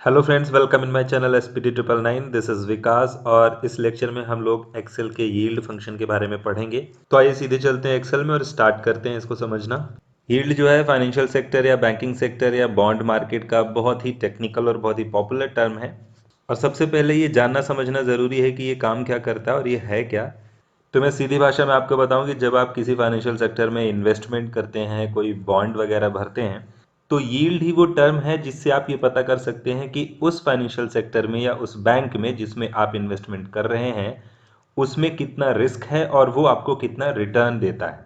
Hello friends, welcome in my channel SPT 999। This is Vikas और इस lecture में हम लोग एक्सेल के यील्ड फंक्शन के बारे में पढ़ेंगे। तो आइए सीधे चलते हैं एक्सेल में और स्टार्ट करते हैं इसको समझना। यील्ड जो है फाइनेंशियल सेक्टर या बैंकिंग सेक्टर या बॉन्ड मार्केट का बहुत ही टेक्निकल और बहुत ही पॉपुलर टर्म है। और सबसे पहले ये जानना समझना ज़रूरी है कि ये काम क्या करता है और ये है क्या। तो मैं सीधी भाषा में आपको बताऊं कि जब आप किसी फाइनेंशियल सेक्टर में इन्वेस्टमेंट करते हैं, कोई बॉन्ड वगैरह भरते हैं, तो यील्ड ही वो टर्म है जिससे आप ये पता कर सकते हैं कि उस फाइनेंशियल सेक्टर में या उस बैंक में जिसमें आप इन्वेस्टमेंट कर रहे हैं उसमें कितना रिस्क है और वो आपको कितना रिटर्न देता है।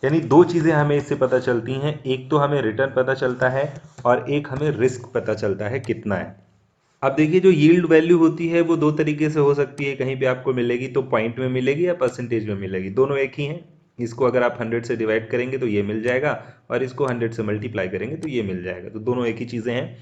यानी दो चीज़ें हमें इससे पता चलती हैं, एक तो हमें रिटर्न पता चलता है और एक हमें रिस्क पता चलता है कितना है। अब देखिए, जो यील्ड वैल्यू होती है वो दो तरीके से हो सकती है। कहीं पे आपको मिलेगी तो पॉइंट में मिलेगी या परसेंटेज में मिलेगी, दोनों एक ही हैं। इसको अगर आप 100 से डिवाइड करेंगे तो ये मिल जाएगा और इसको 100 से मल्टीप्लाई करेंगे तो ये मिल जाएगा, तो दोनों एक ही चीज़ें हैं।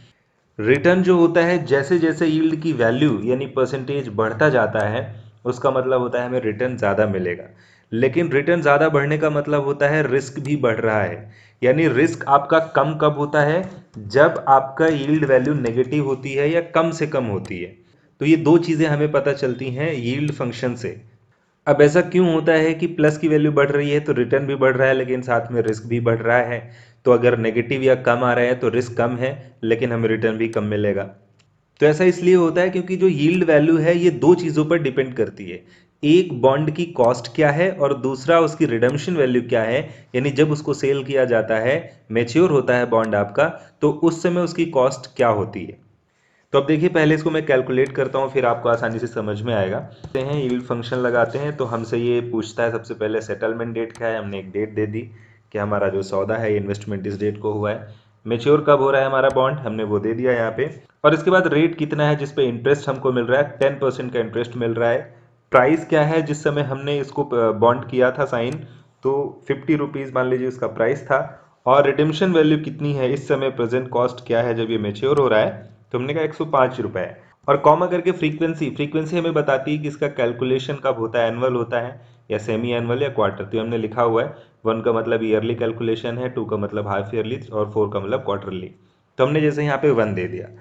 रिटर्न जो होता है, जैसे जैसे यील्ड की वैल्यू यानी परसेंटेज बढ़ता जाता है उसका मतलब होता है हमें रिटर्न ज़्यादा मिलेगा। लेकिन रिटर्न ज़्यादा बढ़ने का मतलब होता है रिस्क भी बढ़ रहा है। यानी रिस्क आपका कम कब होता है? जब आपका यील्ड वैल्यू नेगेटिव होती है या कम से कम होती है। तो ये दो चीज़ें हमें पता चलती हैं यील्ड फंक्शन से। अब ऐसा क्यों होता है कि प्लस की वैल्यू बढ़ रही है तो रिटर्न भी बढ़ रहा है लेकिन साथ में रिस्क भी बढ़ रहा है? तो अगर नेगेटिव या कम आ रहा है तो रिस्क कम है लेकिन हमें रिटर्न भी कम मिलेगा। तो ऐसा इसलिए होता है क्योंकि जो यील्ड वैल्यू है ये दो चीज़ों पर डिपेंड करती है। एक बॉन्ड की कॉस्ट क्या है और दूसरा उसकी रिडम्पशन वैल्यू क्या है। यानी जब उसको सेल किया जाता है, मैच्योर होता है बॉन्ड आपका, तो उस समय उसकी कॉस्ट क्या होती है। तो अब देखिए, पहले इसको मैं कैलकुलेट करता हूँ फिर आपको आसानी से समझ में आएगा। तो हैं यील्ड फंक्शन लगाते हैं तो हमसे ये पूछता है सबसे पहले सेटलमेंट डेट क्या है। हमने एक डेट दे दी कि हमारा जो सौदा है इन्वेस्टमेंट इस डेट को हुआ है। मेच्योर कब हो रहा है हमारा बॉन्ड, हमने वो दे दिया यहाँ पे। और इसके बाद रेट कितना है जिस पे इंटरेस्ट हमको मिल रहा है, 10% का इंटरेस्ट मिल रहा है। प्राइस क्या है जिस समय हमने इसको बॉन्ड किया था साइन, तो 50 रुपीज़ मान लीजिए उसका प्राइस था। और रिडेम्पशन वैल्यू कितनी है इस समय, प्रेजेंट कॉस्ट क्या है जब ये मेच्योर हो रहा है, तो हमने कहा 105 रुपये है। और कॉमा करके फ्रीक्वेंसी, फ्रीक्वेंसी हमें बताती है कि इसका कैलकुलेशन कब होता है, एनुअल होता है या सेमी एनुअल या क्वार्टर। तो हमने लिखा हुआ है 1 का मतलब ईयरली कैलकुलेशन है, 2 का मतलब हाफ ईयरली और 4 का मतलब क्वार्टरली। तो हमने जैसे यहाँ पे 1 दे दिया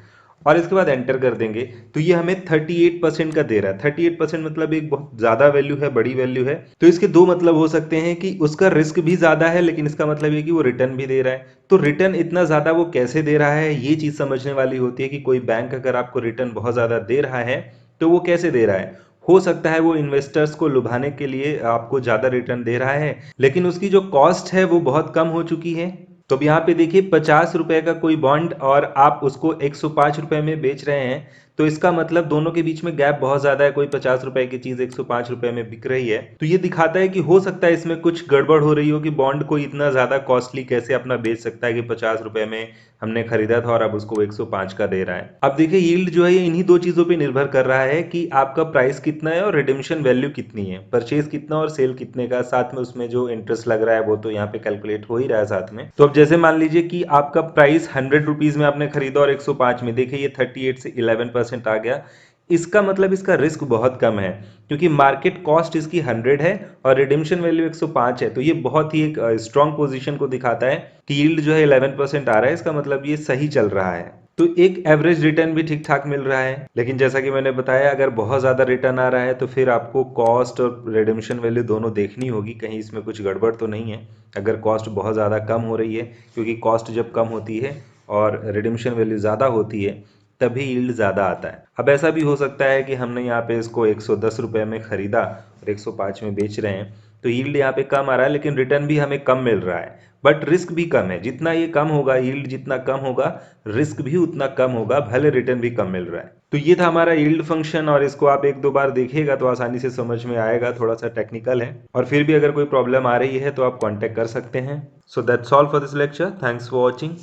और इसके बाद एंटर कर देंगे तो ये हमें 38% का दे रहा है। 38% मतलब एक बहुत ज़्यादा वैल्यू है, बड़ी वैल्यू है। तो इसके दो मतलब हो सकते हैं कि उसका रिस्क भी ज़्यादा है लेकिन इसका मतलब ये कि वो रिटर्न भी दे रहा है। तो रिटर्न इतना ज़्यादा वो कैसे दे रहा है, ये चीज़ समझने वाली होती है कि कोई बैंक अगर आपको रिटर्न बहुत ज़्यादा दे रहा है तो वो कैसे दे रहा है। हो सकता है वो इन्वेस्टर्स को लुभाने के लिए आपको ज़्यादा रिटर्न दे रहा है लेकिन उसकी जो कॉस्ट है वो बहुत कम हो चुकी है। तो अब यहाँ पे देखिए, 50 रुपए का कोई बॉन्ड और आप उसको 105 रुपए में बेच रहे हैं, तो इसका मतलब दोनों के बीच में गैप बहुत ज्यादा है। कोई 50 रुपए की चीज 105 रुपए में बिक रही है, तो ये दिखाता है कि हो सकता है इसमें कुछ गड़बड़ हो रही हो कि बॉन्ड को इतना ज्यादा कॉस्टली कैसे अपना बेच सकता है कि 50 रुपए में हमने खरीदा था और अब उसको 105 का दे रहा है। अब देखिए, यील्ड जो है ये इन्हीं दो चीजों पे निर्भर कर रहा है कि आपका प्राइस कितना है और रिडेम्पशन वैल्यू कितनी है, परचेज कितना और सेल कितने का, साथ में उसमें जो इंटरेस्ट लग रहा है वो तो यहाँ पे कैलकुलेट हो ही रहा है साथ में। तो अब जैसे मान लीजिए कि आपका प्राइस 100 रुपीज में आपने खरीदा और 105 में, देखिए ये 38 से 11% आ गया। इसका मतलब इसका रिस्क बहुत कम है क्योंकि मार्केट कॉस्ट इसकी 100 है और रिडेम्पशन वैल्यू 105 है। तो ये बहुत ही एक स्ट्रॉन्ग पोजीशन को दिखाता है कि यील्ड जो है 11% आ रहा है, इसका मतलब ये सही चल रहा है। तो एक एवरेज रिटर्न भी ठीक ठाक मिल रहा है। लेकिन जैसा कि मैंने बताया, अगर बहुत ज़्यादा रिटर्न आ रहा है तो फिर आपको कॉस्ट और रिडेम्पशन वैल्यू दोनों देखनी होगी, कहीं इसमें कुछ गड़बड़ तो नहीं है। अगर कॉस्ट बहुत ज़्यादा कम हो रही है, क्योंकि कॉस्ट जब कम होती है और रिडेम्पशन वैल्यू ज़्यादा होती है तभी यील्ड ज़्यादा आता है। अब ऐसा भी हो सकता है कि हमने यहाँ पे इसको 110 रुपये में ख़रीदा और 105 में बेच रहे हैं, तो यील्ड यहाँ पे कम आ रहा है लेकिन रिटर्न भी हमें कम मिल रहा है, बट रिस्क भी कम है। जितना ये कम होगा, यील्ड जितना कम होगा, रिस्क भी उतना कम होगा, भले रिटर्न भी कम मिल रहा है। तो ये था हमारा यील्ड फंक्शन और इसको आप एक दो बार देखिएगा तो आसानी से समझ में आएगा। थोड़ा सा टेक्निकल है और फिर भी अगर कोई प्रॉब्लम आ रही है तो आप कॉन्टेक्ट कर सकते हैं। So that's all for this lecture. Thanks for watching.